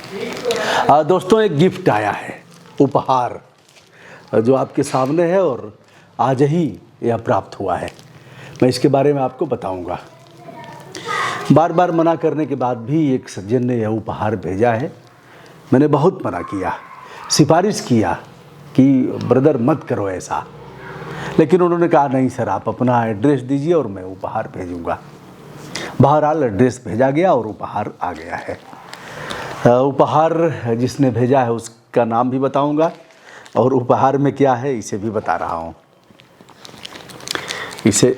दोस्तों, एक गिफ्ट आया है, उपहार, जो आपके सामने है और आज ही यह प्राप्त हुआ है। मैं इसके बारे में आपको बताऊंगा। बार बार मना करने के बाद भी एक सज्जन ने यह उपहार भेजा है। मैंने बहुत मना किया, सिफारिश किया कि ब्रदर मत करो ऐसा, लेकिन उन्होंने कहा नहीं सर, आप अपना एड्रेस दीजिए और मैं उपहार भेजूंगा। बहरहाल एड्रेस भेजा गया और उपहार आ गया है। उपहार जिसने भेजा है उसका नाम भी बताऊंगा और उपहार में क्या है इसे भी बता रहा हूँ। इसे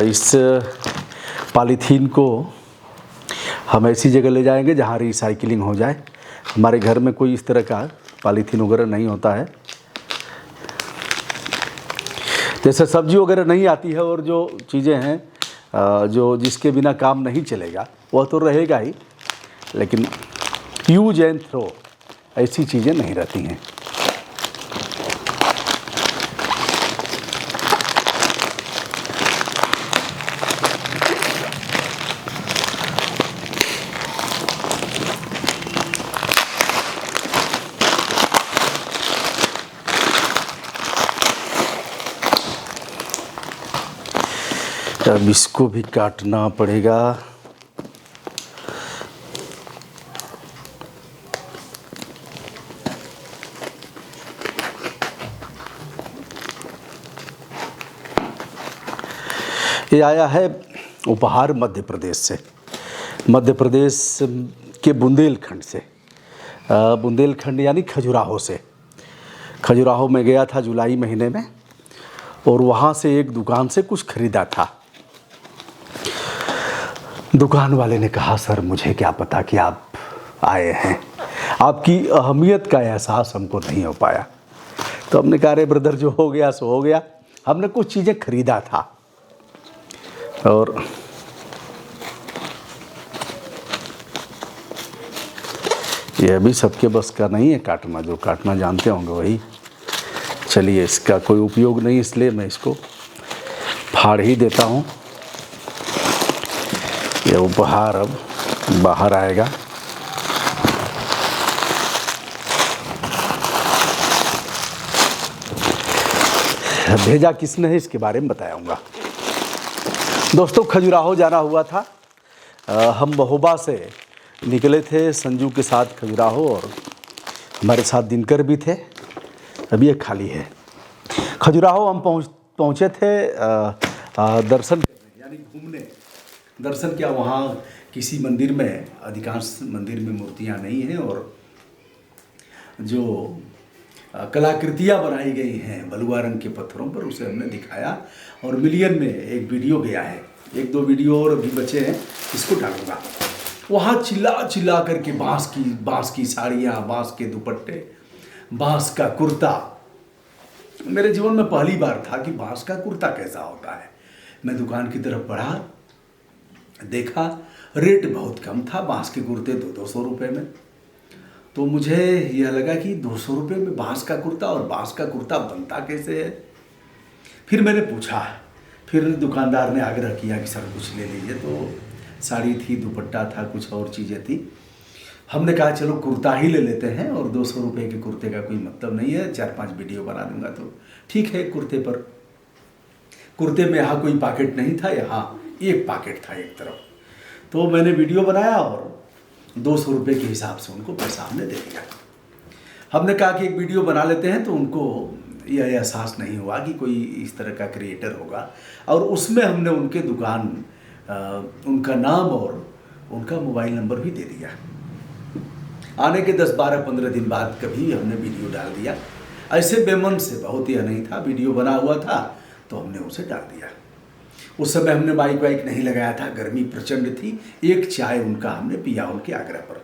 इस पॉलीथीन को हम ऐसी जगह ले जाएंगे जहाँ रिसाइकिलिंग हो जाए। हमारे घर में कोई इस तरह का पॉलीथीन वगैरह नहीं होता है। जैसे सब्जी वगैरह नहीं आती है और जो चीज़ें हैं जो जिसके बिना काम नहीं चलेगा वह तो रहेगा ही, लेकिन यूज एंड थ्रो ऐसी चीज़ें नहीं रहती हैं। अब इसको भी काटना पड़ेगा। ये आया है उपहार मध्य प्रदेश से, मध्य प्रदेश के बुंदेलखंड से। बुंदेलखंड यानी खजुराहो से। खजुराहो में गया था जुलाई महीने में और वहाँ से एक दुकान से कुछ खरीदा था। दुकान वाले ने कहा सर मुझे क्या पता कि आप आए हैं, आपकी अहमियत का एहसास हमको नहीं हो पाया। तो हमने कहा अरे ब्रदर जो हो गया सो हो गया। हमने कुछ चीज़ें खरीदा था और ये अभी सबके बस का नहीं है काटना, जो काटना जानते होंगे वही। चलिए, इसका कोई उपयोग नहीं इसलिए मैं इसको फाड़ ही देता हूँ। यह उपहार अब बाहर आएगा। भेजा किसने है इसके बारे में बताऊंगा। दोस्तों, खजुराहो जाना हुआ था। हम महोबा से निकले थे संजू के साथ खजुराहो और हमारे साथ दिनकर भी थे। अभी ये खाली है। खजुराहो हम पहुँचे थे दर्शन यानी घूमने। दर्शन क्या, वहाँ किसी मंदिर में, अधिकांश मंदिर में मूर्तियाँ नहीं हैं और जो कलाकृतियाँ बनाई गई हैं बलुआ रंग के पत्थरों पर उसे हमने दिखाया और मिलियन में एक वीडियो गया है। एक दो वीडियो और अभी बचे हैं, इसको डालूंगा। वहाँ चिल्ला चिल्ला करके बाँस की साड़ियाँ, बाँस के दुपट्टे, बाँस का कुर्ता। मेरे जीवन में पहली बार था कि बाँस का कुर्ता कैसा होता है। मैं दुकान की तरफ बढ़ा, देखा रेट बहुत कम था। बाँस के कुर्ते 200 रुपये में। तो मुझे यह लगा कि 200 रुपये में बाँस का कुर्ता, और बाँस का कुर्ता बनता कैसे है। फिर मैंने पूछा, फिर दुकानदार ने आग्रह किया कि सर कुछ ले लीजिए। तो साड़ी थी, दुपट्टा था, कुछ और चीज़ें थी। हमने कहा चलो कुर्ता ही ले लेते हैं और 200 रुपये के कुर्ते का कोई मतलब नहीं है, 4-5 वीडियो बना दूंगा तो ठीक है। कुर्ते में यहाँ कोई पॉकेट नहीं था, यहाँ एक पॉकेट था एक तरफ। तो मैंने वीडियो बनाया और 200 रुपये के हिसाब से उनको पैसा हमने दे दिया। हमने कहा कि एक वीडियो बना लेते हैं, तो उनको यह एहसास नहीं हुआ कि कोई इस तरह का क्रिएटर होगा। और उसमें हमने उनके दुकान, उनका नाम और उनका मोबाइल नंबर भी दे दिया। आने के 10, 12, 15 दिन बाद कभी हमने वीडियो डाल दिया। ऐसे बेमन से, बहुत यह नहीं था, वीडियो बना हुआ था तो हमने उसे डाल दिया। उस समय हमने बाइक नहीं लगाया था, गर्मी प्रचंड थी। एक चाय उनका हमने पिया उनके आग्रह पर।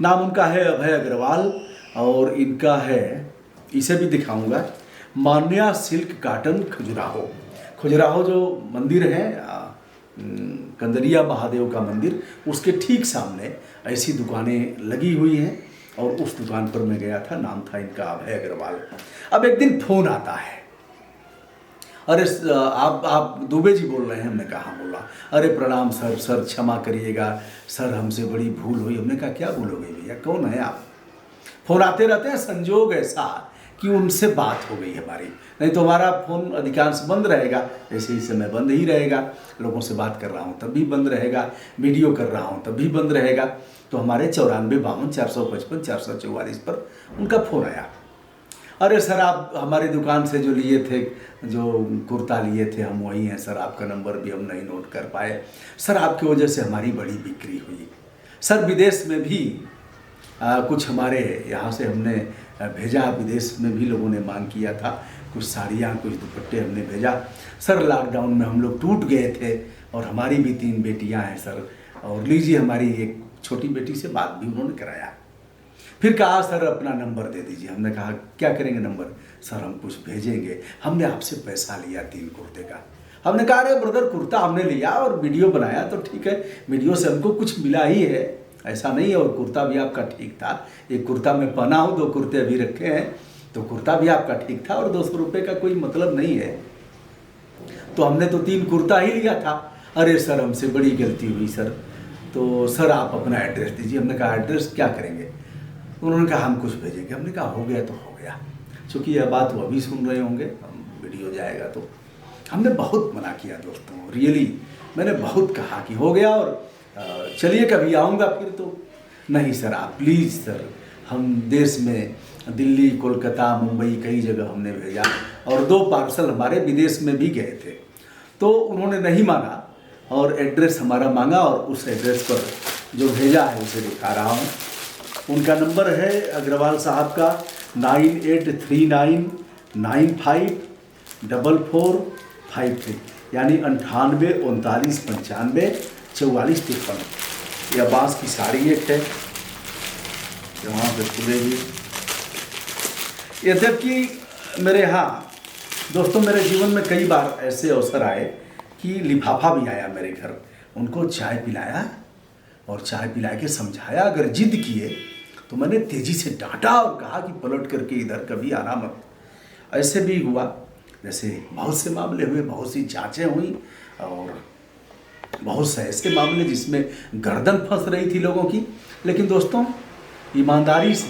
नाम उनका है अभय अग्रवाल और इनका है, इसे भी दिखाऊंगा, मान्या सिल्क काटन खजुराहो। खजुराहो जो मंदिर है कंदरिया महादेव का मंदिर, उसके ठीक सामने ऐसी दुकानें लगी हुई हैं और उस दुकान पर मैं गया था, नाम था इनका अभय अग्रवाल। अब एक दिन फ़ोन आता है, अरे आप दुबे जी बोल रहे हैं? हमने कहा हाँ बोला। अरे प्रणाम सर, सर क्षमा करिएगा सर, हमसे बड़ी भूल हुई। हमने कहा क्या भूल हो गई भैया, कौन है आप? फ़ोन आते रहते हैं, संजोग ऐसा कि उनसे बात हो गई हमारी, नहीं तो हमारा फ़ोन अधिकांश बंद रहेगा, ऐसे ही समय बंद ही रहेगा, लोगों से बात कर रहा हूँ तब भी बंद रहेगा, वीडियो कर रहा हूँ तब भी बंद रहेगा। तो हमारे 9452 455 444 पर उनका फ़ोन आया। अरे सर आप हमारी दुकान से जो लिए थे, जो कुर्ता लिए थे, हम वही हैं सर, आपका नंबर भी हम नहीं नोट कर पाए सर, आपकी वजह से हमारी बड़ी बिक्री हुई सर। विदेश में भी कुछ हमारे यहाँ से हमने भेजा, विदेश में भी लोगों ने मांग किया था, कुछ साड़ियाँ कुछ दुपट्टे हमने भेजा सर। लॉकडाउन में हम लोग टूट गए थे और हमारी भी 3 बेटियाँ हैं सर, और लीजिए हमारी एक छोटी बेटी से बात भी उन्होंने कराया। फिर कहा सर अपना नंबर दे दीजिए। हमने कहा क्या करेंगे नंबर? सर हम कुछ भेजेंगे, हमने आपसे पैसा लिया 3 कुर्ते का। हमने कहा अरे ब्रदर कुर्ता हमने लिया और वीडियो बनाया तो ठीक है, वीडियो से हमको कुछ मिला ही है, ऐसा नहीं है, और कुर्ता भी आपका ठीक था। एक कुर्ता मैं पहना हूँ, 2 कुर्ते अभी रखे हैं, तो कुर्ता भी आपका ठीक था और 200 रुपये का कोई मतलब नहीं है, तो हमने तो 3 कुर्ता ही लिया था। अरे सर हमसे बड़ी गलती हुई सर, तो सर आप अपना एड्रेस दीजिए। हमने कहा एड्रेस क्या करेंगे? उन्होंने कहा हम कुछ भेजेंगे। हमने कहा हो गया तो हो गया, क्योंकि यह बात वो अभी सुन रहे होंगे, हम वीडियो जाएगा तो। हमने बहुत मना किया दोस्तों, रियली मैंने बहुत कहा कि हो गया और चलिए कभी आऊँगा फिर। तो नहीं सर आप प्लीज़ सर, हम देश में दिल्ली कोलकाता मुंबई कई जगह हमने भेजा, और 2 पार्सल हमारे विदेश में भी गए थे, तो उन्होंने नहीं माना और एड्रेस हमारा मांगा, और उस एड्रेस पर जो भेजा है उसे दिखा रहा हूँ। उनका नंबर है अग्रवाल साहब का 9839544453, यानी 98 39 95 44 53। यह बांस की साड़ी एक है, वहाँ पे खुलेगी। यद्यपि मेरे यहाँ दोस्तों, मेरे जीवन में कई बार ऐसे अवसर आए कि लिफाफा भी आया मेरे घर, उनको चाय पिलाया और चाय पिला के समझाया, अगर जिद किए तो मैंने तेज़ी से डांटा और कहा कि पलट करके इधर कभी आना मत। ऐसे भी हुआ, जैसे बहुत से मामले हुए, बहुत सी जांचें हुई, और बहुत से ऐसे मामले जिसमें गर्दन फंस रही थी लोगों की। लेकिन दोस्तों ईमानदारी से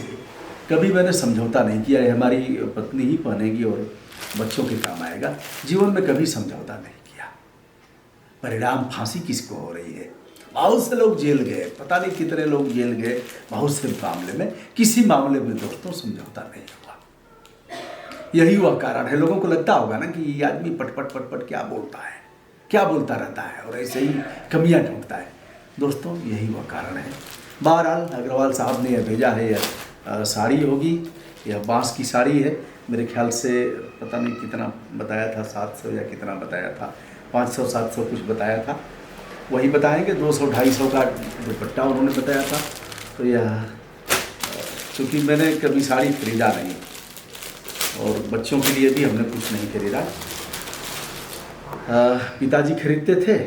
कभी मैंने समझौता नहीं किया है, हमारी पत्नी ही पहनेगी और बच्चों के काम आएगा, जीवन में कभी समझौता नहीं किया। परिणाम फांसी किसको हो रही है? बहुत से लोग जेल गए, पता नहीं कितने लोग जेल गए बहुत से मामले में, किसी मामले में दोस्तों समझौता नहीं हुआ। यही वह कारण है। लोगों को लगता होगा ना कि ये आदमी पटपट पटपट क्या बोलता है, क्या बोलता रहता है, और ऐसे ही कमियां ढूंढता है। दोस्तों यही वह कारण है। बहरहाल अग्रवाल साहब ने यह भेजा है, यह साड़ी होगी, यह बांस की साड़ी है, मेरे ख्याल से पता नहीं कितना बताया था, 700 या कितना बताया था, 500 700 कुछ बताया था, वही बताएंगे। 200-250 का दुपट्टा उन्होंने बताया था। तो यह चूँकि मैंने कभी साड़ी खरीदा नहीं, और बच्चों के लिए भी हमने कुछ नहीं खरीदा, पिताजी खरीदते थे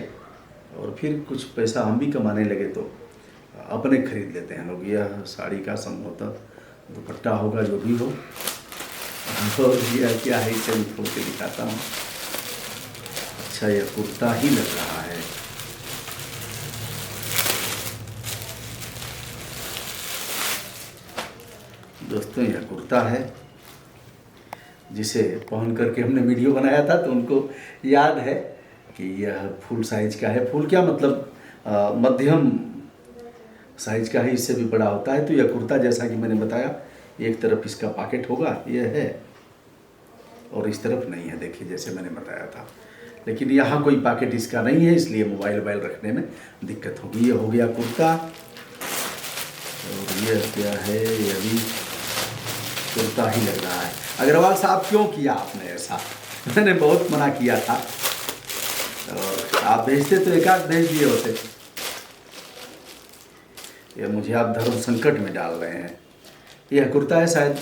और फिर कुछ पैसा हम भी कमाने लगे तो अपने खरीद लेते हैं लोग। यह साड़ी का संभवतः दुपट्टा होगा, जो भी हो। और यह क्या है, इसे खोल के दिखाता हूँ। अच्छा यह कुर्ता ही लग रहा है। दोस्तों यह कुर्ता है, जिसे पहन करके हमने वीडियो बनाया था, तो उनको याद है कि यह फुल साइज का है। फुल क्या मतलब मध्यम साइज का है, इससे भी बड़ा होता है। तो यह कुर्ता जैसा कि मैंने बताया, एक तरफ इसका पॉकेट होगा, यह है, और इस तरफ नहीं है, देखिए जैसे मैंने बताया था। लेकिन यहाँ कोई पॉकेट इसका नहीं है, इसलिए मोबाइल वोबाइल रखने में दिक्कत होगी। ये हो गया कुर्ता, और यह क्या है, यह भी कुर्ता ही लग रहा है। अग्रवाल साहब क्यों किया आपने ऐसा? मैंने बहुत मना किया था, और आप भेजते तो एक आध भेज दिए होते। यह मुझे आप धर्म संकट में डाल रहे हैं। यह कुर्ता है, शायद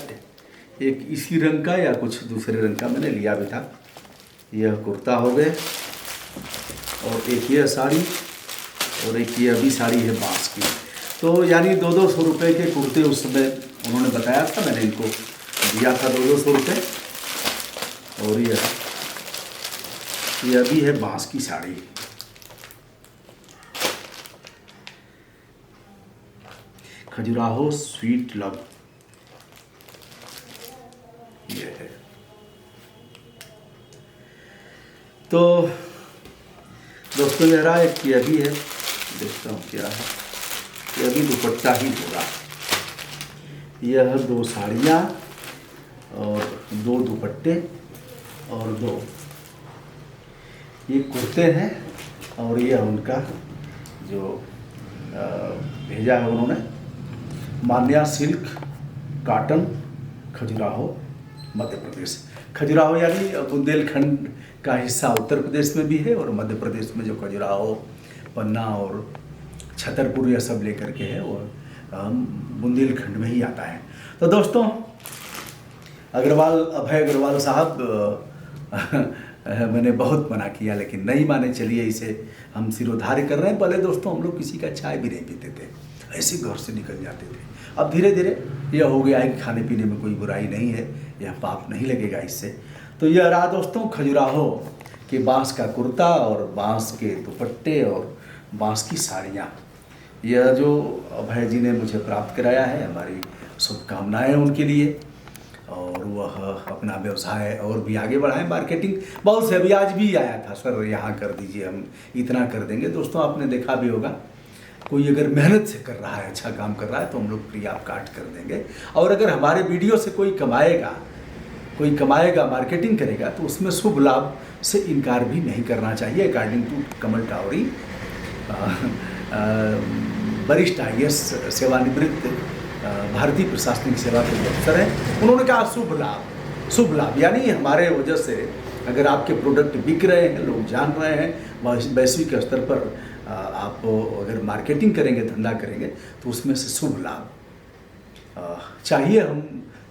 एक इसी रंग का या कुछ दूसरे रंग का मैंने लिया भी था। यह कुर्ता हो गए, और एक यह साड़ी, और एक ये अभी साड़ी है बांस की। तो यानी 200-200 रुपये के कुर्ते उस समय उन्होंने बताया था, मैंने इनको दिया था 200-200 रुपये। और ये अभी है बांस की साड़ी, खजुराहो स्वीट लव, ये है। तो दोस्तों मेरा एक ये भी है, देखता हूँ क्या है, ये अभी दुपट्टा ही होगा। यह 2 साड़ियाँ और 2 दुपट्टे और 2 ये कुर्ते हैं, और ये उनका जो भेजा है उन्होंने, मान्या सिल्क कॉटन, खजुराहो मध्य प्रदेश। खजुराहो यानी बुंदेलखंड का हिस्सा उत्तर प्रदेश में भी है, और मध्य प्रदेश में जो खजुराहो, पन्ना और छतरपुर यह सब लेकर के है, वो बुंदेलखंड में ही आता है। तो दोस्तों अभय अग्रवाल साहब मैंने बहुत मना किया लेकिन नहीं माने। चलिए इसे हम सिरोधार्य कर रहे हैं। पहले दोस्तों हम लोग किसी का चाय भी नहीं पीते थे, ऐसे घर से निकल जाते थे। अब धीरे धीरे यह हो गया है कि खाने पीने में कोई बुराई नहीं है, यह पाप नहीं लगेगा इससे। तो यह रहा दोस्तों खजुराहो के बांस का कुर्ता और बांस के दुपट्टे और बांस की साड़ियाँ। यह जो अभय जी ने मुझे प्राप्त कराया है, हमारी शुभकामनाएं उनके लिए, और वह अपना व्यवसाय और भी आगे बढ़ाएं। मार्केटिंग बहुत से अभी आज भी आया था, सर यहाँ कर दीजिए, हम इतना कर देंगे। दोस्तों आपने देखा भी होगा, कोई अगर मेहनत से कर रहा है, अच्छा काम कर रहा है, तो हम लोग फ्री ऑफ काट कर देंगे। और अगर हमारे वीडियो से कोई कमाएगा, मार्केटिंग करेगा, तो उसमें शुभ लाभ से इनकार भी नहीं करना चाहिए। अकॉर्डिंग टू कमल टावरी, वरिष्ठ IAS सेवानिवृत्त भारतीय प्रशासनिक सेवा के अफसर हैं, उन्होंने कहा शुभ लाभ यानी हमारे वजह से अगर आपके प्रोडक्ट बिक रहे हैं, लोग जान रहे हैं, वैश्विक स्तर पर आप अगर मार्केटिंग करेंगे, धंधा करेंगे, तो उसमें से शुभ लाभ चाहिए। हम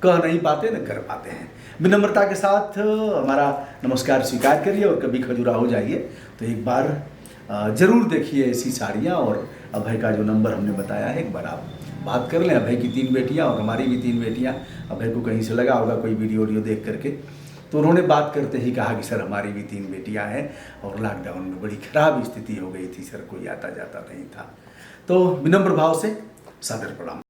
कह नहीं पाते, न कर पाते हैं। विनम्रता के साथ हमारा नमस्कार स्वीकार करिए, और कभी खजुराहो जाइए तो एक बार ज़रूर देखिए ऐसी साड़ियाँ। और अभय का जो नंबर हमने बताया है, एक बार आप बात कर लें। अभय की 3 बेटियाँ और हमारी भी 3 बेटियाँ। अभय को कहीं से लगा होगा कोई वीडियो देख करके, तो उन्होंने बात करते ही कहा कि सर हमारी भी 3 बेटियाँ हैं, और लॉकडाउन में बड़ी खराब स्थिति हो गई थी सर, कोई आता जाता नहीं था। तो विनम्र भाव से सादर प्रणाम।